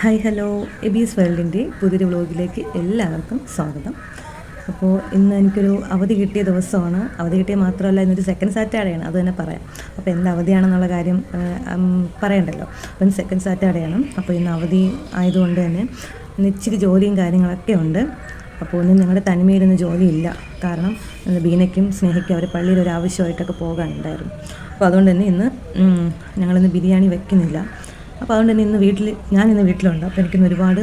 Hi hello എബീസ് വേൾഡിൻ്റെ പുതിയൊരു വ്ലോഗിലേക്ക് എല്ലാവർക്കും സ്വാഗതം. അപ്പോൾ ഇന്ന് എനിക്കൊരു അവധി കിട്ടിയ ദിവസമാണ്. അവധി കിട്ടിയ മാത്രമല്ല, ഇന്നൊരു സെക്കൻഡ് സാറ്റർഡേയാണ്, അത് തന്നെ പറയാം. അപ്പോൾ എന്ത് അവധിയാണെന്നുള്ള കാര്യം പറയണ്ടല്ലോ. അപ്പം ഇന്ന് സെക്കൻഡ് സാറ്റർഡേയാണ്. അപ്പോൾ ഇന്ന് അവധി ആയതുകൊണ്ട് തന്നെ ഇന്ന് ഇച്ചിരി ജോലിയും കാര്യങ്ങളൊക്കെ ഉണ്ട്. അപ്പോൾ ഇന്ന് ഞങ്ങളുടെ തനിമയിലൊന്നും ജോലിയില്ല. കാരണം ബീനയ്ക്കും സ്നേഹയ്ക്കും അവർ പള്ളിയിൽ ഒരു ആവശ്യമായിട്ടൊക്കെ പോകാനുണ്ടായിരുന്നു. അപ്പോൾ അതുകൊണ്ട് തന്നെ ഇന്ന് ഞങ്ങളിന്ന് ബിരിയാണി വെക്കുന്നില്ല. അപ്പോൾ അതുകൊണ്ട് തന്നെ ഞാനിന്ന് വീട്ടിലുണ്ട്. അപ്പോൾ എനിക്കിന്ന് ഒരുപാട്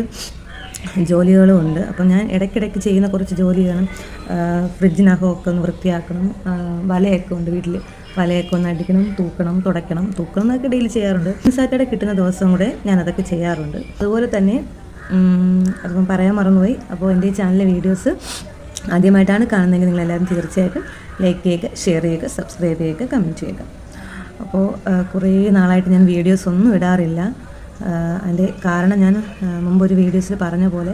ജോലികളും ഉണ്ട്. അപ്പോൾ ഞാൻ ഇടയ്ക്കിടയ്ക്ക് ചെയ്യുന്ന കുറച്ച് ജോലിയാണ്. ഫ്രിഡ്ജിനകമൊക്കെ ഒന്ന് വൃത്തിയാക്കണം. വലയൊക്കെ ഉണ്ട് വീട്ടിൽ, വലയൊക്കെ ഒന്ന് അടിക്കണം, തൂക്കണം, തുടയ്ക്കണം. തൂക്കണം എന്നൊക്കെ ഡെയിലി ചെയ്യാറുണ്ട്. സാറ്റർഡേ കിട്ടുന്ന ദിവസം കൂടെ ഞാനതൊക്കെ ചെയ്യാറുണ്ട്. അതുപോലെ തന്നെ അതിപ്പം പറയാൻ മറന്നുപോയി. അപ്പോൾ എൻ്റെ ഈ ചാനലിലെ വീഡിയോസ് ആദ്യമായിട്ടാണ് കാണുന്നതെങ്കിൽ നിങ്ങളെല്ലാവരും തീർച്ചയായിട്ടും ലൈക്ക് ചെയ്യുക, ഷെയർ ചെയ്യുക, സബ്സ്ക്രൈബ് ചെയ്യുക, കമൻറ്റ് ചെയ്യുക. അപ്പോൾ കുറേ നാളായിട്ട് ഞാൻ വീഡിയോസ് ഒന്നും ഇടാറില്ല. അതിൻ്റെ കാരണം ഞാൻ മുമ്പൊരു വീഡിയോസിൽ പറഞ്ഞ പോലെ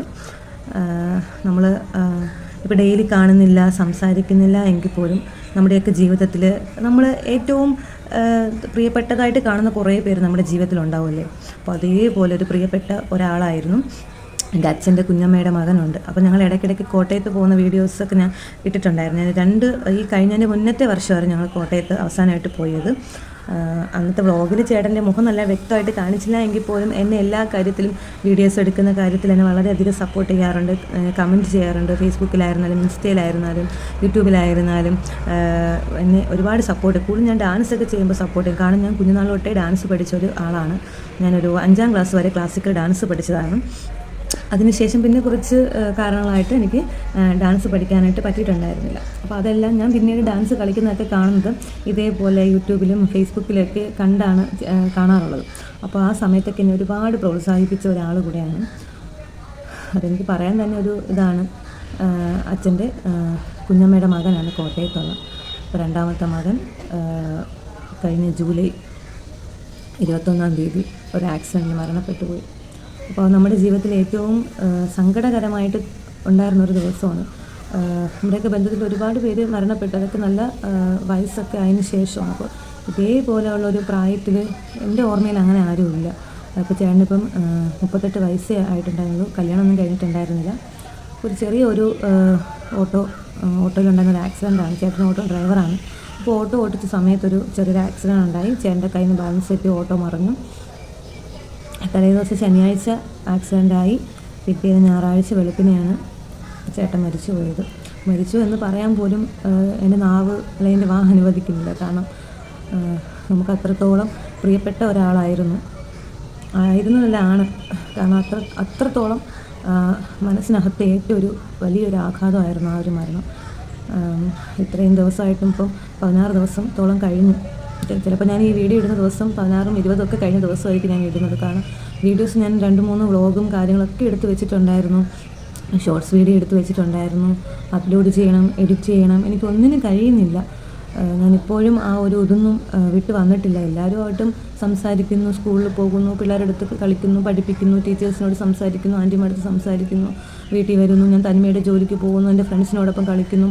നമ്മൾ ഇപ്പോൾ ഡെയിലി കാണുന്നില്ല, സംസാരിക്കുന്നില്ല എങ്കിൽ പോലും നമ്മുടെയൊക്കെ ജീവിതത്തിൽ നമ്മൾ ഏറ്റവും പ്രിയപ്പെട്ടതായിട്ട് കാണുന്ന കുറേ പേര് നമ്മുടെ ജീവിതത്തിലുണ്ടാവുമല്ലേ. അപ്പോൾ അതേപോലെ ഒരു പ്രിയപ്പെട്ട ഒരാളായിരുന്നു എൻ്റെ അച്ഛൻ്റെ കുഞ്ഞമ്മയുടെ മകനുണ്ട്. അപ്പോൾ ഞങ്ങൾ ഇടയ്ക്കിടയ്ക്ക് കോട്ടയത്ത് പോകുന്ന വീഡിയോസൊക്കെ ഞാൻ ഇട്ടിട്ടുണ്ടായിരുന്നു. ഈ കഴിഞ്ഞതിൻ്റെ മുന്നത്തെ വർഷമായിരുന്നു ഞങ്ങൾ കോട്ടയത്ത് അവസാനമായിട്ട് പോയത്. അന്നത്തെ വ്ളോഗിൽ ചേട്ടൻ്റെ മുഖം നല്ല വ്യക്തമായിട്ട് കാണിച്ചില്ല എങ്കിൽ പോലും എന്നെ എല്ലാ കാര്യത്തിലും, വീഡിയോസ് എടുക്കുന്ന കാര്യത്തിൽ എന്നെ വളരെയധികം സപ്പോർട്ട് ചെയ്യാറുണ്ട്, കമൻറ്റ് ചെയ്യാറുണ്ട്. ഫേസ്ബുക്കിലായിരുന്നാലും, ഇൻസ്റ്റയിലായിരുന്നാലും, യൂട്യൂബിലായിരുന്നാലും എന്നെ ഒരുപാട് സപ്പോർട്ട്. കൂടുതൽ ഞാൻ ഡാൻസൊക്കെ ചെയ്യുമ്പോൾ സപ്പോർട്ട് ചെയ്യും. കാരണം ഞാൻ കുഞ്ഞുനാൾ തൊട്ടേ ഡാൻസ് പഠിച്ച ഒരു ആളാണ്. ഞാനൊരു 5ാം ക്ലാസ് വരെ ക്ലാസിക്കൽ ഡാൻസ് പഠിച്ചതാണ്. അതിനുശേഷം പിന്നെ കുറച്ച് കാരണങ്ങളായിട്ട് എനിക്ക് ഡാൻസ് പഠിക്കാനായിട്ട് പറ്റിയിട്ടുണ്ടായിരുന്നില്ല. അപ്പോൾ അതെല്ലാം ഞാൻ പിന്നീട് ഡാൻസ് കളിക്കുന്നതൊക്കെ കാണുന്നത് ഇതേപോലെ യൂട്യൂബിലും ഫേസ്ബുക്കിലൊക്കെ കണ്ടാണ് കാണാറുള്ളത്. അപ്പോൾ ആ സമയത്തൊക്കെ എന്നെ ഒരുപാട് പ്രോത്സാഹിപ്പിച്ച ഒരാൾ കൂടെയാണ്. അതെനിക്ക് പറയാൻ തന്നെ ഒരു ഇതാണ്. അച്ഛൻ്റെ കുഞ്ഞമ്മയുടെ മകനാണ് കോട്ടയത്തുള്ള. അപ്പോൾ 2ാമത്തെ മകൻ കഴിഞ്ഞ ജൂലൈ 21-ാം തീയതി ഒരു ആക്സിഡൻറ്റിൽ മരണപ്പെട്ടു പോയി. അപ്പോൾ നമ്മുടെ ജീവിതത്തിൽ ഏറ്റവും സങ്കടകരമായിട്ട് ഉണ്ടായിരുന്നൊരു ദിവസമാണ്. നമ്മുടെയൊക്കെ ബന്ധത്തിൽ ഒരുപാട് പേര് മരണപ്പെട്ടു. അതൊക്കെ നല്ല വയസ്സൊക്കെ അതിന് ശേഷമാണ്. അപ്പോൾ ഇതേപോലെയുള്ളൊരു പ്രായത്തിൽ എൻ്റെ ഓർമ്മയിൽ അങ്ങനെ ആരുമില്ല. അപ്പോൾ ചേട്ടനിപ്പം 38 വയസ്സേ ആയിട്ടുണ്ടായിരുന്നു. കല്യാണമൊന്നും കഴിഞ്ഞിട്ടുണ്ടായിരുന്നില്ല. ഒരു ചെറിയൊരു ഓട്ടോയിലുണ്ടായിരുന്ന ഒരു ആക്സിഡൻ്റാണ്. ചേട്ടൻ ഓട്ടോ ഡ്രൈവറാണ്. അപ്പോൾ ഓട്ടോ ഓടിച്ച സമയത്തൊരു ചെറിയൊരു ആക്സിഡൻ്റ് ഉണ്ടായി. ചേട്ടൻ്റെ കയ്യിൽ നിന്ന് ബാലൻസ് തെറ്റി ഓട്ടോ മറിഞ്ഞു. തലേ ദിവസം ശനിയാഴ്ച ആക്സിഡൻ്റായി. പിറ്റേന്ന് ഞായറാഴ്ച വെളുപ്പിനെയാണ് ചേട്ടൻ മരിച്ചു പോയത്. മരിച്ചു എന്ന് പറയാൻ പോലും എൻ്റെ നാവ് അല്ലെങ്കിൽ എൻ്റെ വാ അനുവദിക്കുന്നില്ല. കാരണം നമുക്ക് അത്രത്തോളം പ്രിയപ്പെട്ട ഒരാളായിരുന്നു. ആണ്. കാരണം അത്രത്തോളം മനസ്സിനകത്ത് ഏറ്റവും ഒരു വലിയൊരു ആഘാതമായിരുന്നു ആ ഒരു മരണം. ഇത്രയും ദിവസമായിട്ടും ഇപ്പം 16 ദിവസത്തോളം കഴിഞ്ഞു. ചിലപ്പോൾ ഞാൻ ഈ വീഡിയോ ഇടുന്ന ദിവസം 16ഉം 20ഉം ഒക്കെ കഴിഞ്ഞ ദിവസമായിരിക്കും ഞാൻ ഇടുന്നത്. കാരണം വീഡിയോസ് ഞാൻ 2-3 വ്ളോഗും കാര്യങ്ങളൊക്കെ എടുത്ത് വെച്ചിട്ടുണ്ടായിരുന്നു. ഷോർട്സ് വീഡിയോ എടുത്ത് വെച്ചിട്ടുണ്ടായിരുന്നു. അപ്ലോഡ് ചെയ്യണം, എഡിറ്റ് ചെയ്യണം. എനിക്കൊന്നിനും കഴിയുന്നില്ല. ഞാനിപ്പോഴും ആ ഒരു ഇതൊന്നും വിട്ട് വന്നിട്ടില്ല. എല്ലാവരുമായിട്ടും സംസാരിക്കുന്നു, സ്കൂളിൽ പോകുന്നു, പിള്ളേരുടെ അടുത്ത് കളിക്കുന്നു, പഠിപ്പിക്കുന്നു, ടീച്ചേഴ്സിനോട് സംസാരിക്കുന്നു, ആൻറ്റിമാരടുത്ത് സംസാരിക്കുന്നു, വീട്ടിൽ വരുന്നു, ഞാൻ തനിമയുടെ ജോലിക്ക് പോകുന്നു, എൻ്റെ ഫ്രണ്ട്സിനോടൊപ്പം കളിക്കുന്നു,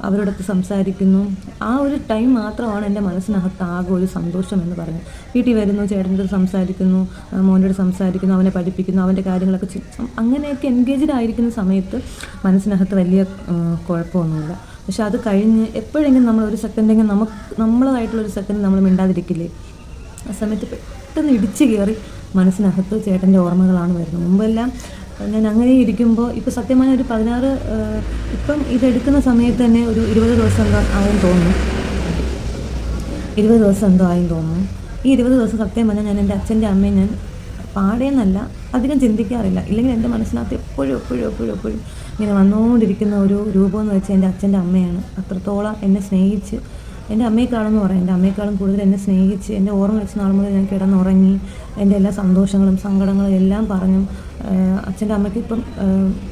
അവരോടൊപ്പം സംസാരിക്കുന്നു. ആ ഒരു ടൈം മാത്രമാണ് എൻ്റെ മനസ്സിനകത്ത് ആകെ ഒരു സന്തോഷം എന്ന് പറഞ്ഞു. വീട്ടിൽ വരുന്നു, ചേട്ടൻ്റെ അടുത്ത് സംസാരിക്കുന്നു, മോൻ്റെ അടുത്ത് സംസാരിക്കുന്നു, അവനെ പഠിപ്പിക്കുന്നു, അവൻ്റെ കാര്യങ്ങളൊക്കെ അങ്ങനെയൊക്കെ എൻഗേജ്ഡ് ആയിരിക്കുന്ന സമയത്ത് മനസ്സിനകത്ത് വലിയ കുഴപ്പമൊന്നുമില്ല. പക്ഷെ അത് കഴിഞ്ഞ് എപ്പോഴെങ്കിലും നമ്മളൊരു സെക്കൻഡെങ്കിലും നമ്മളതായിട്ടുള്ളൊരു സെക്കൻഡ് നമ്മൾ മിണ്ടാതിരിക്കില്ലേ? ആ സമയത്ത് പെട്ടെന്ന് ഇടിച്ച് കയറി മനസ്സിനകത്ത് ചേട്ടൻ്റെ ഓർമ്മകളാണ് വരുന്നത്. മുമ്പെല്ലാം ഞാൻ അങ്ങനെ ഇരിക്കുമ്പോൾ ഇപ്പോൾ സത്യമായ ഒരു 16 ഇപ്പം ഇതെടുക്കുന്ന സമയത്ത് തന്നെ ഒരു 20 ദിവസം എന്തോ ആയെന്ന് തോന്നുന്നു. 20 ദിവസം എന്തോ ആയെന്ന് തോന്നുന്നു. ഈ 20 ദിവസം സത്യം പറഞ്ഞാൽ ഞാൻ എൻ്റെ അച്ഛൻ്റെ അമ്മയും ഞാൻ പാടേന്നല്ല അധികം ചിന്തിക്കാറില്ല. ഇല്ലെങ്കിൽ എൻ്റെ മനസ്സിനകത്ത് എപ്പോഴും ഇങ്ങനെ വന്നുകൊണ്ടിരിക്കുന്ന ഒരു രൂപമെന്ന് വെച്ചാൽ എൻ്റെ അച്ഛൻ്റെ അമ്മയാണ്. അത്രത്തോളം എന്നെ സ്നേഹിച്ച്, എൻ്റെ അമ്മയെക്കാളെന്ന് പറയാം, എൻ്റെ അമ്മയെക്കാളും കൂടുതൽ എന്നെ സ്നേഹിച്ച്, എൻ്റെ ഓർമ്മ വെച്ച് നാൾ മുതൽ ഞാൻ കിടന്നുറങ്ങി എൻ്റെ എല്ലാ സന്തോഷങ്ങളും സങ്കടങ്ങളും എല്ലാം പറഞ്ഞു. അച്ഛൻ്റെ അമ്മയ്ക്ക് ഇപ്പം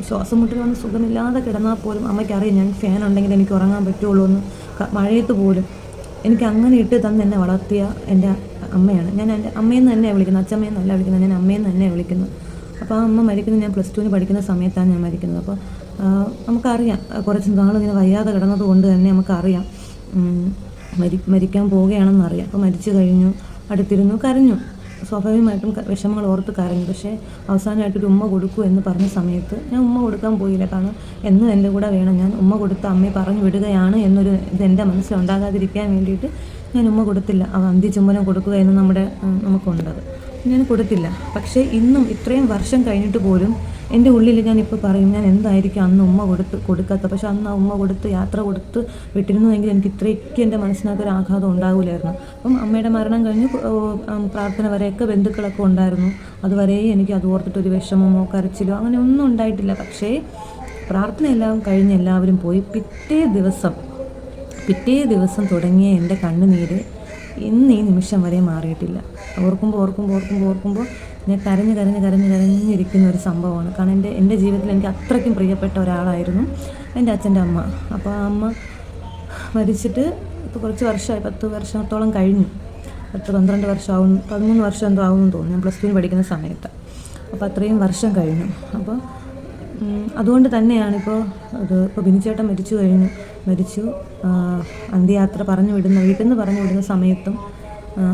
ശ്വാസം മുട്ടൽ വന്ന് സുഖമില്ലാതെ കിടന്നാൽ പോലും അമ്മയ്ക്കറിയാം ഞാൻ ഫാൻ ഉണ്ടെങ്കിൽ എനിക്ക് ഉറങ്ങാൻ പറ്റുള്ളൂ എന്ന്. മഴയത്ത് പോലും എനിക്ക് അങ്ങനെ ഇട്ട് തന്നെ എന്നെ വളർത്തിയ എൻ്റെ അമ്മയാണ്. ഞാൻ എൻ്റെ അമ്മയെന്ന് തന്നെയാണ് വിളിക്കുന്നത്, അച്ഛമ്മയെന്നല്ല വിളിക്കുന്നത്, ഞാൻ അമ്മയെന്ന് തന്നെയാണ് വിളിക്കുന്നത്. അപ്പോൾ ആ അമ്മ മരിക്കുന്നത് ഞാൻ +2 പഠിക്കുന്ന സമയത്താണ് ഞാൻ മരിക്കുന്നത്. അപ്പോൾ നമുക്കറിയാം, കുറച്ച് നാളിങ്ങനെ വയ്യാതെ കിടന്നത് കൊണ്ട് തന്നെ നമുക്കറിയാം മരിക്കാൻ പോവുകയാണെന്നറിയാം. അപ്പോൾ മരിച്ചു കഴിഞ്ഞു, അടുത്തിരുന്നു, കരഞ്ഞു. സ്വാഭാവികമായിട്ടും വിഷമങ്ങൾ ഓർത്ത് കരഞ്ഞു. പക്ഷേ അവസാനമായിട്ടൊരു ഉമ്മ കൊടുക്കൂ എന്ന് പറഞ്ഞ സമയത്ത് ഞാൻ ഉമ്മ കൊടുക്കാൻ പോയില്ല. കാരണം എന്നും എൻ്റെ കൂടെ വേണം, ഞാൻ ഉമ്മ കൊടുത്ത് അമ്മയെ പറഞ്ഞു വിടുകയാണ് എന്നൊരു ഇത് എൻ്റെ മനസ്സിലുണ്ടാകാതിരിക്കാൻ വേണ്ടിയിട്ട് ഞാൻ ഉമ്മ കൊടുത്തില്ല. അന്ത്യചുംബനം കൊടുക്കുക എന്ന് നമുക്കുണ്ടത്, ഞാൻ കൊടുത്തില്ല. പക്ഷേ ഇന്നും ഇത്രയും വർഷം കഴിഞ്ഞിട്ട് പോലും എൻ്റെ ഉള്ളിൽ ഞാനിപ്പോൾ പറയും, ഞാൻ എന്തായിരിക്കും അന്ന് ഉമ്മ കൊടുക്കാത്ത. പക്ഷെ അന്ന് ആ ഉമ്മ കൊടുത്ത് യാത്ര കൊടുത്ത് വിട്ടിരുന്നുവെങ്കിൽ എനിക്ക് ഇത്രയ്ക്ക് എൻ്റെ മനസ്സിനകത്തൊരു ആഘാതം ഉണ്ടാവില്ലായിരുന്നു. അപ്പം അമ്മയുടെ മരണം കഴിഞ്ഞ് പ്രാർത്ഥന വരെയൊക്കെ ബന്ധുക്കളൊക്കെ ഉണ്ടായിരുന്നു. അതുവരെ എനിക്ക് അത് ഓർത്തിട്ടൊരു വിഷമമോ കരച്ചിലോ അങ്ങനെ ഒന്നും ഉണ്ടായിട്ടില്ല. പക്ഷേ പ്രാർത്ഥന എല്ലാം കഴിഞ്ഞ് എല്ലാവരും പോയി പിറ്റേ ദിവസം തുടങ്ങിയ എൻ്റെ കണ്ണുനീര് ഇന്ന് ഈ നിമിഷം വരെ മാറിയിട്ടില്ല. ഓർക്കുമ്പോൾ ഞാൻ കരഞ്ഞിരിക്കുന്ന ഒരു സംഭവമാണ്. കാരണം എൻ്റെ ജീവിതത്തിൽ എനിക്ക് അത്രയ്ക്കും പ്രിയപ്പെട്ട ഒരാളായിരുന്നു എൻ്റെ അച്ഛൻ്റെ അമ്മ. അപ്പോൾ ആ അമ്മ മരിച്ചിട്ട് ഇപ്പോൾ കുറച്ച് വർഷമായി, 10 വർഷത്തോളം കഴിഞ്ഞു. 12 വർഷമാവും, 13 വർഷം എന്തോ ആവുമെന്ന് തോന്നുന്നു, ഞാൻ +2 പഠിക്കുന്ന സമയത്ത്. അപ്പോൾ അത്രയും വർഷം കഴിഞ്ഞു. അപ്പോൾ അതുകൊണ്ട് തന്നെയാണിപ്പോൾ ബിനിച്ചേട്ടൻ മരിച്ചു. അന്ത്യയാത്ര വീട്ടിൽ നിന്ന് പറഞ്ഞു വിടുന്ന സമയത്തും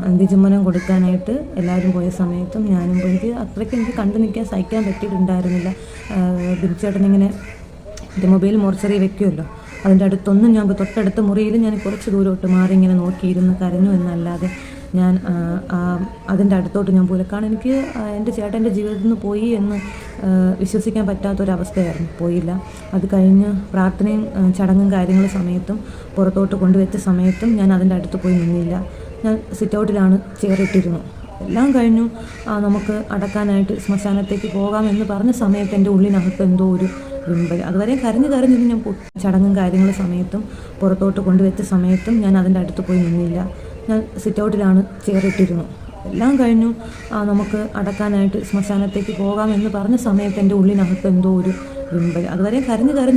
അന്ത്യചുംബനം കൊടുക്കാനായിട്ട് എല്ലാവരും പോയ സമയത്തും ഞാനും പോയി. എനിക്ക് കണ്ടു നിൽക്കാൻ സഹിക്കാൻ പറ്റിയിട്ടുണ്ടായിരുന്നില്ല. ബിനിച്ചേട്ടനിങ്ങനെ എൻ്റെ മൊബൈൽ മോർച്ചറി വെക്കുമല്ലോ, അതിൻ്റെ അടുത്തൊന്നും ഞാൻ തൊട്ടടുത്ത മുറിയിൽ ഞാൻ കുറച്ച് ദൂരോട്ട് മാറി ഇങ്ങനെ നോക്കിയിരുന്ന് കരഞ്ഞു എന്നല്ലാതെ ഞാൻ അതിൻ്റെ അടുത്തോട്ട് ഞാൻ പോയില്ല. കാരണം എനിക്ക് എൻ്റെ ചേട്ടൻ്റെ ജീവിതത്തിൽ നിന്ന് പോയി എന്ന് വിശ്വസിക്കാൻ പറ്റാത്തൊരവസ്ഥയായിരുന്നു. പോയില്ല. അത് കഴിഞ്ഞ് പ്രാർത്ഥനയും ചടങ്ങും കാര്യങ്ങളും സമയത്തും പുറത്തോട്ട് കൊണ്ടുവച്ച സമയത്തും ഞാൻ അതിൻ്റെ അടുത്ത് പോയി നിന്നില്ല. ഞാൻ സിറ്റൗട്ടിലാണ് ചെയറിട്ടിരുന്നു. എല്ലാം കഴിഞ്ഞു. നമുക്ക് അടക്കാനായിട്ട് ശ്മശാനത്തേക്ക് പോകാമെന്ന് പറഞ്ഞ സമയത്ത് എൻ്റെ ഉള്ളിനകത്ത് എന്തോ ഒരു വിമ്പൽ. അതുവരെ കരഞ്ഞ് ഞാൻ ചടങ്ങും കാര്യങ്ങളും സമയത്തും പുറത്തോട്ട് കൊണ്ടുവച്ച സമയത്തും ഞാൻ അതിൻ്റെ അടുത്ത് പോയി നിന്നില്ല. ഞാൻ സിറ്റൗട്ടിലാണ് ചെയറിട്ടിരുന്നു. എല്ലാം കഴിഞ്ഞു. നമുക്ക് അടക്കാനായിട്ട് ശ്മശാനത്തേക്ക് പോകാമെന്ന് പറഞ്ഞ സമയത്ത് എൻ്റെ ഉള്ളിനകത്ത് എന്തോ ഒരു വിമ്പൽ. അതുവരെ കരഞ്ഞ് ഞാൻ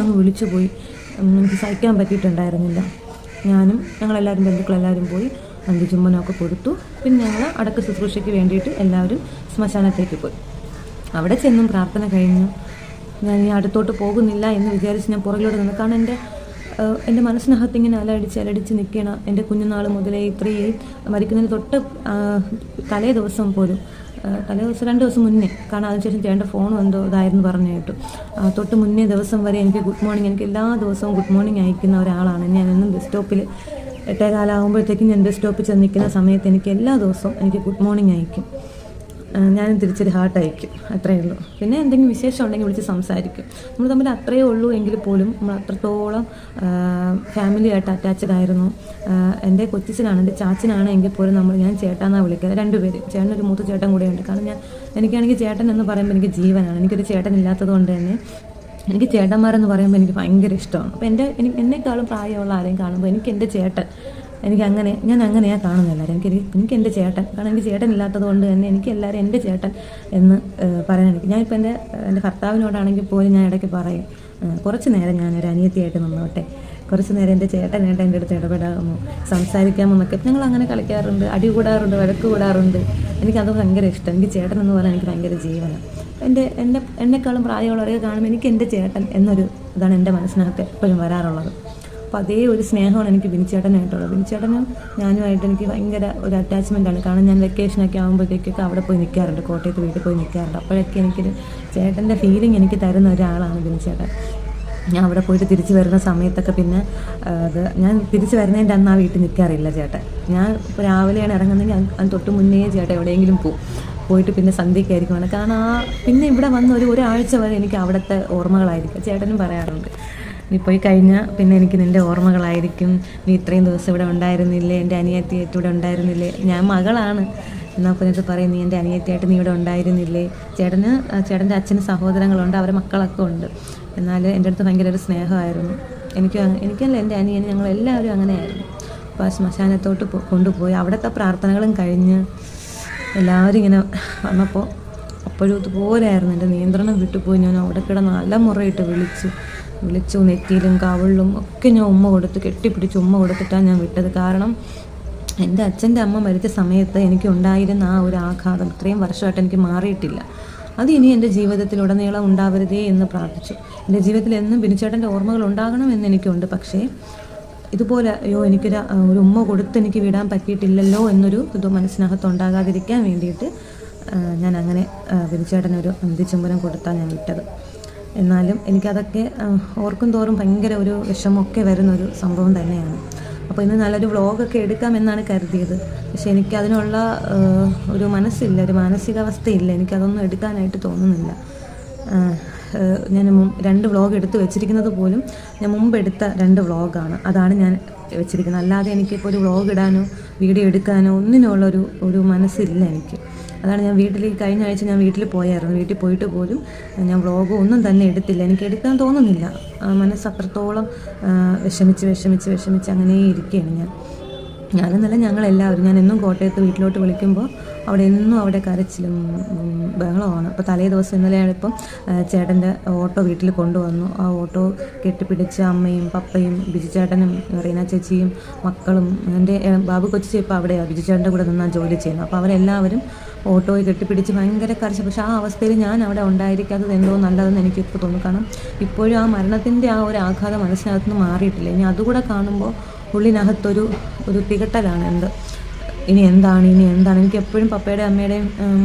അങ്ങ് വിളിച്ചു പോയി. എനിക്ക് സഹിക്കാൻ പറ്റിയിട്ടുണ്ടായിരുന്നില്ല. ഞങ്ങളെല്ലാവരും ബന്ധുക്കളെല്ലാവരും പോയി അന്ത്യചുംബനമൊക്കെ കൊടുത്തു. പിന്നെ ഞങ്ങൾ അടക്ക ശുശ്രൂഷയ്ക്ക് വേണ്ടിയിട്ട് എല്ലാവരും ശ്മശാനത്തേക്ക് പോയി. അവിടെ ചെന്നും പ്രാർത്ഥന കഴിഞ്ഞു. ഞാൻ ഇനി അടുത്തോട്ട് പോകുന്നില്ല എന്ന് വിചാരിച്ച് ഞാൻ പുറകിലോട്ട് നിന്ന്. കാരണം എൻ്റെ മനസ്സിനകത്ത് ഇങ്ങനെ അലടിച്ച് നിൽക്കണം. എൻ്റെ കുഞ്ഞുനാൾ മുതലേ ഇത്രയും മരിക്കുന്നതിന് തലേ ദിവസം 2 ദിവസം മുന്നേ, കാരണം അതിനുശേഷം ചേട്ടൻ്റെ ഫോണും എന്തോ ഇതായിരുന്നു പറഞ്ഞു കേട്ടു. തൊട്ട് മുന്നേ ദിവസം വരെ എനിക്ക് ഗുഡ് മോർണിംഗ്, എനിക്ക് എല്ലാ ദിവസവും ഗുഡ് മോർണിംഗ് അയക്കുന്ന ഒരാളാണ്. ഞാൻ എന്നും ബസ് സ്റ്റോപ്പിൽ 8:15 ഞാൻ ബസ് സ്റ്റോപ്പിൽ ചെന്ന് നിൽക്കുന്ന സമയത്ത് എനിക്ക് എല്ലാ ദിവസവും എനിക്ക് ഗുഡ് മോർണിംഗ് അയക്കും. ഞാനും തിരിച്ചൊരു ഹാർട്ട് അയക്കും, അത്രയേ ഉള്ളൂ. പിന്നെ എന്തെങ്കിലും വിശേഷം ഉണ്ടെങ്കിൽ വിളിച്ച് സംസാരിക്കും. നമ്മൾ തമ്മിൽ അത്രയേ ഉള്ളൂ. എങ്കിൽ പോലും നമ്മൾ അത്രത്തോളം ഫാമിലിയായിട്ട് അറ്റാച്ച്ഡ് ആയിരുന്നു. എൻ്റെ കൊച്ചിച്ചനാണ്, എൻ്റെ ചാച്ചനാണ് എങ്കിൽ പോലും ഞാൻ ചേട്ടാന്നാണ് വിളിക്കുന്നത്. 2 പേര്. ചേട്ടനൊരു മൂത്ത ചേട്ടൻ കൂടെയുണ്ട്. കാരണം എനിക്കാണെങ്കിൽ ചേട്ടൻ എന്ന് പറയുമ്പോൾ എനിക്ക് ജീവനാണ്. എനിക്കൊരു ചേട്ടൻ ഇല്ലാത്തത് കൊണ്ട് തന്നെ എനിക്ക് ചേട്ടന്മാരെന്ന് പറയുമ്പോൾ എനിക്ക് ഭയങ്കര ഇഷ്ടമാണ്. അപ്പോൾ എന്നെക്കാളും പ്രായമുള്ള ആരെയും കാണുമ്പോൾ എനിക്ക് എൻ്റെ ചേട്ടൻ, ഞാൻ അങ്ങനെയാണ് കാണുന്നത് എല്ലാവരും. എനിക്ക് എൻ്റെ ചേട്ടൻ, കാരണം എനിക്ക് ചേട്ടൻ ഇല്ലാത്തത് കൊണ്ട് തന്നെ എനിക്ക് എല്ലാവരും എൻ്റെ ചേട്ടൻ എന്ന് പറയാൻ ഞാനിപ്പോൾ എൻ്റെ ഭർത്താവിനോടാണെങ്കിൽ പോലും ഞാൻ ഇടയ്ക്ക് പറയും, കുറച്ച് നേരം ഞാനൊരു അനിയത്തിയായിട്ട് നിന്നോട്ടെ, കുറച്ച് നേരം എൻ്റെ ചേട്ടനായിട്ട് എൻ്റെ അടുത്ത് ഇടപെടാമോ, സംസാരിക്കാമോ എന്നൊക്കെ. ഞങ്ങൾ അങ്ങനെ കളിക്കാറുണ്ട്, അടി കൂടാറുണ്ട്, വഴക്ക് കൂടാറുണ്ട്. എനിക്കത് ഭയങ്കര ഇഷ്ടം. എനിക്ക് ചേട്ടൻ എന്ന് പറയാൻ എനിക്ക് ഭയങ്കര ജീവനാണ്. എന്നെക്കാളും പ്രായമുള്ളവരൊക്കെ കാണുമ്പോൾ എനിക്ക് എൻ്റെ ചേട്ടൻ ഇതാണ് എൻ്റെ മനസ്സിനകത്ത് എപ്പോഴും വരാറുള്ളത്. അപ്പോൾ അതേ ഒരു സ്നേഹമാണ് എനിക്ക് ബിനിച്ചേട്ടനായിട്ടുള്ളത്. ബിനിച്ചേട്ടനും ഞാനുമായിട്ട് എനിക്ക് ഭയങ്കര ഒരു അറ്റാച്ച്മെൻറ്റാണ്. കാരണം ഞാൻ വെക്കേഷനൊക്കെ ആകുമ്പോഴത്തേക്കൊക്കെ അവിടെ പോയി നിൽക്കാറുണ്ട്, കോട്ടയത്ത് വീട്ടിൽ പോയി നിൽക്കാറുണ്ട്. അപ്പോഴൊക്കെ എനിക്കൊരു ചേട്ടൻ്റെ ഫീലിംഗ് എനിക്ക് തരുന്ന ഒരാളാണ് ബിനിച്ചേട്ടൻ. ഞാൻ അവിടെ പോയിട്ട് തിരിച്ച് വരുന്ന സമയത്തൊക്കെ പിന്നെ ഞാൻ തിരിച്ച് വരുന്നതിൻ്റെ അന്ന് ആ വീട്ടിൽ നിൽക്കാറില്ല ചേട്ടൻ. ഞാൻ ഇപ്പോൾ രാവിലെയാണ് ഇറങ്ങുന്നതെങ്കിൽ അതിന് തൊട്ട് മുന്നേ ചേട്ടൻ എവിടെയെങ്കിലും പോയിട്ട് പിന്നെ സന്ധ്യയ്ക്കായിരിക്കും. കാരണം പിന്നെ ഇവിടെ വന്ന ഒരാഴ്ച വരെ എനിക്ക് അവിടുത്തെ ഓർമ്മകളായിരിക്കും. ചേട്ടനും പറയാറുണ്ട്, നീ പോയി കഴിഞ്ഞാൽ പിന്നെ എനിക്ക് നിൻ്റെ ഓർമ്മകളായിരിക്കും, നീ ഇത്രയും ദിവസം ഇവിടെ ഉണ്ടായിരുന്നില്ലേ, എൻ്റെ അനിയത്തിയായിട്ട് ഇവിടെ ഉണ്ടായിരുന്നില്ലേ. ഞാൻ മകളാണ്, എന്നാൽ പിന്നെ പറയും നീ എൻ്റെ അനിയത്തിയായിട്ട് നീ ഇവിടെ ഉണ്ടായിരുന്നില്ലേ. ചേട്ടൻ്റെ അച്ഛന് സഹോദരങ്ങളുണ്ട്, അവരെ മക്കളൊക്കെ ഉണ്ട്. എന്നാൽ എൻ്റെ അടുത്ത് ഭയങ്കര ഒരു സ്നേഹമായിരുന്നു. എനിക്കല്ല, എൻ്റെ അനിയന്, ഞങ്ങളെല്ലാവരും അങ്ങനെയായിരുന്നു. അപ്പോൾ ആ ശ്മശാനത്തോട്ട് കൊണ്ടുപോയി അവിടുത്തെ പ്രാർത്ഥനകളും കഴിഞ്ഞ് എല്ലാവരും ഇങ്ങനെ വന്നപ്പോൾ അപ്പോഴും ഇതുപോലെയായിരുന്നു. എൻ്റെ നിയന്ത്രണം വിട്ടുപോയി. ഞാൻ അവിടെ കിടന്ന് നല്ല മുറയിട്ട് വിളിച്ചു നെറ്റിയിലും കവിളിലും ഒക്കെ ഞാൻ കെട്ടിപ്പിടിച്ച് ഉമ്മ കൊടുത്തിട്ടാണ് ഞാൻ വിട്ടത്. കാരണം എൻ്റെ അച്ഛൻ്റെ അമ്മ മരിച്ച സമയത്ത് എനിക്കുണ്ടായിരുന്ന ആ ഒരു ആഘാതം ഇത്രയും വർഷമായിട്ട് എനിക്ക് മാറിയിട്ടില്ല. അത് ഇനി എൻ്റെ ജീവിതത്തിലുടനീളം ഉണ്ടാവരുതേ എന്ന് പ്രാർത്ഥിച്ചു. എൻ്റെ ജീവിതത്തിൽ എന്നും ബിനിച്ചേട്ടൻ്റെ ഓർമ്മകൾ ഉണ്ടാകണം എന്ന് എനിക്കുണ്ട്. പക്ഷേ ഇതുപോലെ അയ്യോ ഒരു ഉമ്മ കൊടുത്ത് എനിക്ക് വിടാൻ പറ്റിയിട്ടില്ലല്ലോ എന്നൊരു ഇത് മനസ്സിനകത്ത് ഉണ്ടാകാതിരിക്കാൻ വേണ്ടിയിട്ട് ഞാൻ അങ്ങനെ ബിനുചേട്ടനൊരു അന്തിച്ചുംബനം കൊടുത്താണ് ഞാൻ വിട്ടത്. എന്നാലും എനിക്കതൊക്കെ ഓർക്കും തോറും ഭയങ്കര ഒരു വിഷമമൊക്കെ വരുന്നൊരു സംഭവം തന്നെയാണ്. അപ്പോൾ ഇന്ന് നല്ലൊരു വ്ളോഗൊക്കെ എടുക്കാമെന്നാണ് കരുതിയത്. പക്ഷേ എനിക്കതിനുള്ള ഒരു മനസ്സില്ല, ഒരു മാനസികാവസ്ഥയില്ല, എനിക്കതൊന്നും എടുക്കാനായിട്ട് തോന്നുന്നില്ല. ഞാൻ 2 വ്ളോഗ് എടുത്ത് വെച്ചിരിക്കുന്നത് പോലും ഞാൻ മുമ്പ് എടുത്ത 2 വ്ളോഗാണ്. അതാണ് ഞാൻ വെച്ചിരിക്കുന്നത്. അല്ലാതെ എനിക്കിപ്പോൾ ഒരു വ്ളോഗ് ഇടാനോ വീഡിയോ എടുക്കാനോ ഒന്നിനുള്ള ഒരു മനസ്സില്ല എനിക്ക്. അതാണ് ഞാൻ കഴിഞ്ഞ ആഴ്ച ഞാൻ വീട്ടിൽ പോയായിരുന്നു. വീട്ടിൽ പോയിട്ട് പോലും ഞാൻ വ്ളോഗ് ഒന്നും തന്നെ എടുത്തില്ല. എനിക്ക് എടുക്കാൻ തോന്നുന്നില്ല. മനസ്സ് അത്രത്തോളം വിഷമിച്ച് അങ്ങനെ ഇരിക്കുകയാണ് ഞാനെന്നല്ല ഞങ്ങളെല്ലാവരും. ഞാൻ എന്നും കോട്ടയത്ത് വീട്ടിലോട്ട് വിളിക്കുമ്പോൾ അവിടെ കരച്ചിലും ബഹളമാണ്. അപ്പോൾ തലേ ദിവസം ഇന്നലെയാണിപ്പം ചേട്ടൻ്റെ ഓട്ടോ വീട്ടിൽ കൊണ്ടുവന്നു. ആ ഓട്ടോ കെട്ടിപ്പിടിച്ച് അമ്മയും പപ്പയും ബിജുചേട്ടനും റീന ചേച്ചിയും മക്കളും എൻ്റെ ബാബു കൊച്ചി ഇപ്പോൾ അവിടെയാണ് ബിജുചേട്ടൻ്റെ കൂടെ നിന്നാണ് ജോലി ചെയ്യുന്നത്. അപ്പോൾ അവരെല്ലാവരും ഓട്ടോയിൽ കെട്ടിപ്പിടിച്ച് ഭയങ്കര കരച്ചു. പക്ഷേ ആ അവസ്ഥയിൽ ഞാൻ അവിടെ ഉണ്ടായിരിക്കാത്തത് എന്തോ നല്ലതെന്ന് എനിക്കിപ്പോൾ തോന്നുന്നു. കാരണം ഇപ്പോഴും ആ മരണത്തിൻ്റെ ആ ഒരു ആഘാതം മനസ്സിനകത്തുനിന്ന് മാറിയിട്ടില്ല. ഇനി അതുകൂടെ കാണുമ്പോൾ ഉള്ളിനകത്തൊരു തികട്ടലാണ്. ഇനി എന്താണ് എനിക്ക് എപ്പോഴും പപ്പയുടെയും അമ്മയുടെയും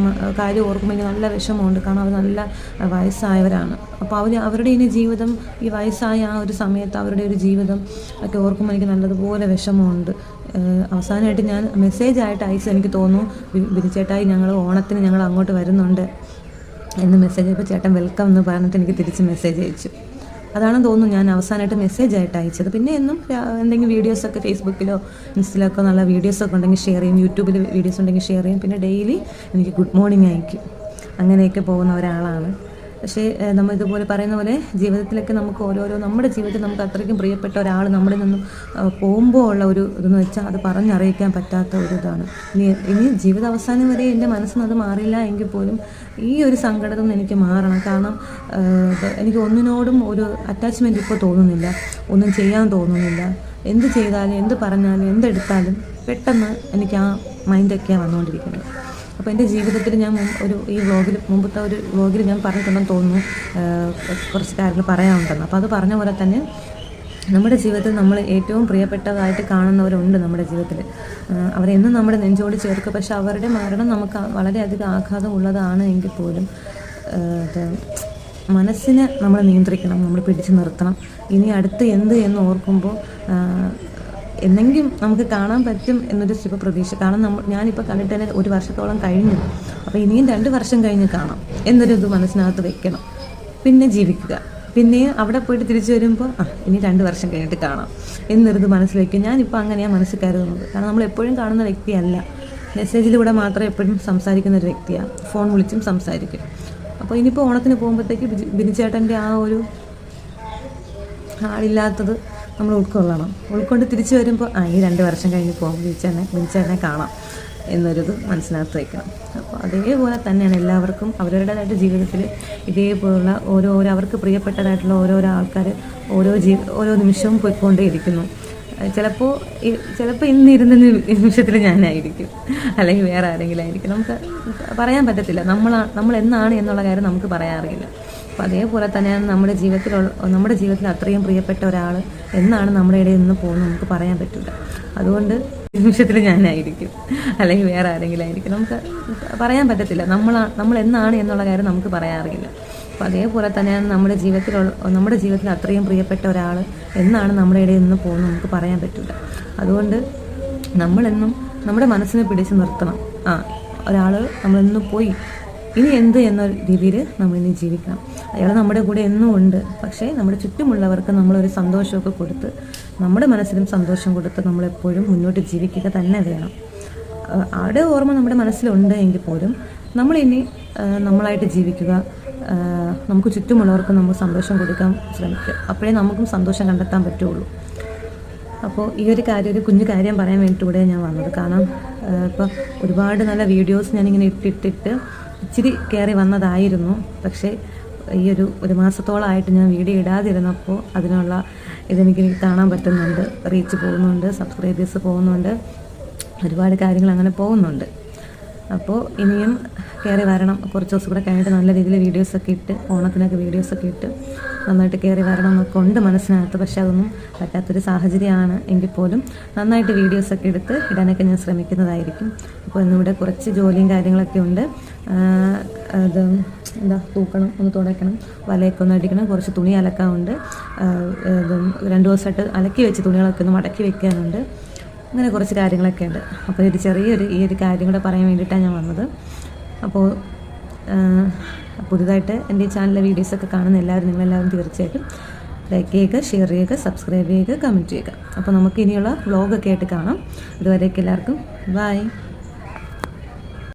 കാര്യം ഓർക്കുമ്പോൾ എനിക്ക് നല്ല വിഷമമുണ്ട്. കാരണം അവർ നല്ല വയസ്സായവരാണ്. അപ്പോൾ അവരുടെ ഇനി ജീവിതം, ഈ വയസ്സായ ആ ഒരു സമയത്ത് അവരുടെ ഒരു ജീവിതം ഒക്കെ ഓർക്കുമ്പോൾ എനിക്ക് നല്ലതുപോലെ വിഷമമുണ്ട്. അവസാനമായിട്ട് ഞാൻ മെസ്സേജായിട്ട് അയച്ചു. എനിക്ക് തോന്നുന്നു ബിനുചേട്ടായി ഓണത്തിന് ഞങ്ങൾ അങ്ങോട്ട് വരുന്നുണ്ട് എന്ന് മെസ്സേജ് അയപ്പോൾ ചേട്ടൻ വെൽക്കം എന്ന് പറഞ്ഞിട്ട് എനിക്ക് തിരിച്ച് മെസ്സേജ് അയച്ചു. അതാണെന്ന് തോന്നുന്നു ഞാൻ അവസാനമായിട്ട് മെസ്സേജായിട്ട് അയച്ചത്. പിന്നെ എന്നും എന്തെങ്കിലും വീഡിയോസൊക്കെ ഫേസ്ബുക്കിലോ ഇൻസ്റ്റയിലൊക്കെ നല്ല വീഡിയോസൊക്കെ ഉണ്ടെങ്കിൽ ഷെയർ ചെയ്യും, യൂട്യൂബിൽ വീഡിയോസ് ഉണ്ടെങ്കിൽ ഷെയർ ചെയ്യും. പിന്നെ ഡെയിലി എനിക്ക് ഗുഡ് മോർണിംഗ് അയക്കും. അങ്ങനെയൊക്കെ പോകുന്ന ഒരാളാണ്. പക്ഷേ നമ്മൾ ഇതുപോലെ പറയുന്ന പോലെ ജീവിതത്തിലൊക്കെ നമുക്ക് നമ്മുടെ ജീവിതത്തിൽ നമുക്ക് അത്രയ്ക്കും പ്രിയപ്പെട്ട ഒരാൾ നമ്മളിൽ നിന്നും പോകുമ്പോൾ ഉള്ള ഒരു ഇതെന്ന് വെച്ചാൽ അത് പറഞ്ഞറിയിക്കാൻ പറ്റാത്ത ഒരു ഇതാണ്. ഇനി ജീവിതാവസാനം വരെ എൻ്റെ മനസ്സിന് അത് മാറില്ല എങ്കിൽ പോലും ഈ ഒരു സങ്കടത്തിൽ നിന്ന് എനിക്ക് മാറണം. കാരണം എനിക്ക് ഒന്നിനോടും ഒരു അറ്റാച്ച്മെൻറ്റ് ഇപ്പോൾ തോന്നുന്നില്ല, ഒന്നും ചെയ്യാൻ തോന്നുന്നില്ല. എന്ത് ചെയ്താലും എന്ത് പറഞ്ഞാലും എന്തെടുത്താലും പെട്ടെന്ന് എനിക്ക് ആ മൈൻഡൊക്കെയാണ് വന്നുകൊണ്ടിരിക്കുന്നത്. അപ്പോൾ എൻ്റെ ജീവിതത്തിൽ ഞാൻ ഈ മുമ്പത്തെ ഒരു വ്ളോഗിൽ ഞാൻ പറഞ്ഞിട്ടുണ്ടെന്ന് തോന്നുന്നു, കുറച്ച് കാര്യങ്ങൾ പറയാനുണ്ടെന്ന്. അപ്പോൾ അത് പറഞ്ഞ പോലെ തന്നെ നമ്മുടെ ജീവിതത്തിൽ നമ്മൾ ഏറ്റവും പ്രിയപ്പെട്ടതായിട്ട് കാണുന്നവരുണ്ട് നമ്മുടെ ജീവിതത്തിൽ. അവരെന്നും നമ്മുടെ നെഞ്ചോട് ചേർക്കുക. പക്ഷെ അവരുടെ മരണം നമുക്ക് വളരെയധികം ആഘാതം ഉള്ളതാണ് എങ്കിൽ പോലും മനസ്സിനെ നമ്മൾ നിയന്ത്രിക്കണം, നമ്മൾ പിടിച്ചു നിർത്തണം. ഇനി അടുത്ത് എന്ന് ഓർക്കുമ്പോൾ എന്നെങ്കിലും നമുക്ക് കാണാൻ പറ്റും എന്നൊരു ശുഭപ്രതീക്ഷ. കാരണം ഞാനിപ്പോൾ കണ്ടിട്ട് തന്നെ 1 വർഷത്തോളം കഴിഞ്ഞു. അപ്പോൾ ഇനിയും 2 വർഷം കഴിഞ്ഞ് കാണാം എന്നൊരു ഇത് മനസ്സിനകത്ത് വെക്കണം. പിന്നെ ജീവിക്കുക. പിന്നെ അവിടെ പോയിട്ട് തിരിച്ചു വരുമ്പോൾ ഇനി 2 വർഷം കഴിഞ്ഞിട്ട് കാണാം എന്നൊരിത് മനസ്സിൽ വയ്ക്കും. ഞാനിപ്പോൾ അങ്ങനെയാണ് മനസ്സിൽ കരുതുന്നത്. കാരണം നമ്മൾ എപ്പോഴും കാണുന്ന വ്യക്തിയല്ല, മെസ്സേജിലൂടെ മാത്രം എപ്പോഴും സംസാരിക്കുന്ന ഒരു വ്യക്തിയാണ്. ഫോൺ വിളിച്ചും സംസാരിക്കും. അപ്പോൾ ഇനിയിപ്പോൾ ഓണത്തിന് പോകുമ്പോഴത്തേക്ക് ബിനുചേട്ടൻ്റെ ആ ഒരു ആളില്ലാത്തത് നമ്മൾ ഉൾക്കൊണ്ട് തിരിച്ചു വരുമ്പോൾ ഈ 2 വർഷം കഴിഞ്ഞ് പോകുമ്പോൾ ബിനുചേട്ടനെ കാണാം എന്നൊരിത് മനസ്സിനകത്ത് വയ്ക്കണം. അപ്പോൾ അതേപോലെ തന്നെയാണ് എല്ലാവർക്കും അവരവരുടേതായിട്ട് ജീവിതത്തിൽ ഇതേപോലുള്ള അവർക്ക് പ്രിയപ്പെട്ടതായിട്ടുള്ള ഓരോരോ ആൾക്കാർ ഓരോ നിമിഷവും പോയിക്കൊണ്ടേയിരിക്കുന്നു. ചിലപ്പോൾ ഇന്നിരുന്ന നിമിഷത്തിൽ ഞാനായിരിക്കും, അല്ലെങ്കിൽ വേറെ ആരെങ്കിലും ആയിരിക്കും. നമുക്ക് പറയാൻ പറ്റത്തില്ല. നമ്മൾ എന്നാണ് എന്നുള്ള കാര്യം നമുക്ക് പറയാറില്ല. അപ്പോൾ അതേപോലെ തന്നെയാണ് നമ്മുടെ ജീവിതത്തിൽ അത്രയും പ്രിയപ്പെട്ട ഒരാൾ എന്നാണ് നമ്മുടെ ഇടയിൽ നിന്ന് പോകുന്നത് നമുക്ക് പറയാൻ പറ്റില്ല. അതുകൊണ്ട് നിമിഷത്തിൽ ഞാനായിരിക്കും, അല്ലെങ്കിൽ വേറെ ആരെങ്കിലും ആയിരിക്കും. നമുക്ക് പറയാൻ പറ്റത്തില്ല. നമ്മൾ എന്നാണ് എന്നുള്ള കാര്യം നമുക്ക് പറയാറില്ല. അപ്പോൾ അതേപോലെ തന്നെയാണ് നമ്മുടെ ജീവിതത്തിൽ അത്രയും പ്രിയപ്പെട്ട ഒരാൾ എന്നാണ് നമ്മുടെ ഇടയിൽ നിന്ന് പോകുന്നത് നമുക്ക് പറയാൻ പറ്റില്ല. അതുകൊണ്ട് നമ്മളെന്നും നമ്മുടെ മനസ്സിനെ പിടിച്ച് നിർത്തണം. ഒരാൾ നമ്മളെന്നും പോയി, ഇനി എന്ത് എന്ന രീതിയിൽ നമ്മളിനി ജീവിക്കണം. അയാൾ നമ്മുടെ കൂടെ എന്നും ഉണ്ട്. പക്ഷേ നമ്മുടെ ചുറ്റുമുള്ളവർക്ക് നമ്മളൊരു സന്തോഷമൊക്കെ കൊടുത്ത്, നമ്മുടെ മനസ്സിലും സന്തോഷം കൊടുത്ത് നമ്മളെപ്പോഴും മുന്നോട്ട് ജീവിക്കുക തന്നെ വേണം. ആടെ ഓർമ്മ നമ്മുടെ മനസ്സിലുണ്ട് എങ്കിൽ പോലും നമ്മളിനി നമ്മളായിട്ട് ജീവിക്കുക. നമുക്ക് ചുറ്റുമുള്ളവർക്ക് നമ്മൾ സന്തോഷം കൊടുക്കാൻ ശ്രമിക്കുക. അപ്പോഴേ നമുക്കും സന്തോഷം കണ്ടെത്താൻ പറ്റുള്ളൂ. അപ്പോൾ ഈ ഒരു കുഞ്ഞു കാര്യം പറയാൻ വേണ്ടിയിട്ട് കൂടെ ഞാൻ വന്നത്. കാരണം ഇപ്പോൾ ഒരുപാട് നല്ല വീഡിയോസ് ഞാനിങ്ങനെ ഇട്ടിട്ട് ഇച്ചിരി കയറി വന്നതായിരുന്നു. പക്ഷേ ഈ ഒരു മാസത്തോളമായിട്ട് ഞാൻ വീഡിയോ ഇടാതിരുന്നപ്പോൾ അതിനുള്ള ഇതെനിക്ക് കാണാൻ അപ്പോൾ ഇനിയും കയറി വരണം. കുറച്ച് ദിവസം കൂടെ കഴിഞ്ഞിട്ട് നല്ല രീതിയിൽ വീഡിയോസൊക്കെ ഇട്ട്, ഓണത്തിനൊക്കെ വീഡിയോസൊക്കെ ഇട്ട് നന്നായിട്ട് കയറി വരണം എന്നൊക്കെ ഉണ്ട് മനസ്സിനകത്ത്. പക്ഷെ അതൊന്നും പറ്റാത്തൊരു സാഹചര്യമാണ്. എങ്കിൽ പോലും നന്നായിട്ട് വീഡിയോസൊക്കെ എടുത്ത് ഇടാനൊക്കെ ഞാൻ ശ്രമിക്കുന്നതായിരിക്കും. അപ്പോൾ ഇന്നിവിടെ കുറച്ച് ജോലിയും കാര്യങ്ങളൊക്കെ ഉണ്ട്. അത് തൂക്കണം, ഒന്ന് തുടയ്ക്കണം, വലയൊക്കെ ഒന്ന് അടിക്കണം, കുറച്ച് തുണി അലക്കാനുണ്ട്. 2 ദിവസമായിട്ട് അലക്കി വെച്ച് തുണികളൊക്കെ ഒന്ന് മടക്കി വെക്കാനുണ്ട്. അങ്ങനെ കുറച്ച് കാര്യങ്ങളൊക്കെ ഉണ്ട്. അപ്പോൾ ഈ ഒരു കാര്യം കൂടെ പറയാൻ വേണ്ടിയിട്ടാണ് ഞാൻ വന്നത്. അപ്പോൾ പുതുതായിട്ട് എൻ്റെ ഈ ചാനലിലെ വീഡിയോസൊക്കെ കാണുന്ന നിങ്ങളെല്ലാവരും തീർച്ചയായിട്ടും ലൈക്ക് ചെയ്യുക, ഷെയർ ചെയ്യുക, സബ്സ്ക്രൈബ് ചെയ്യുക, കമൻറ്റ് ചെയ്യുക. അപ്പോൾ നമുക്ക് ഇനിയുള്ള വ്ളോഗൊക്കെ ആയിട്ട് കാണാം. ഇതുവരേക്ക് എല്ലാവർക്കും ബൈ.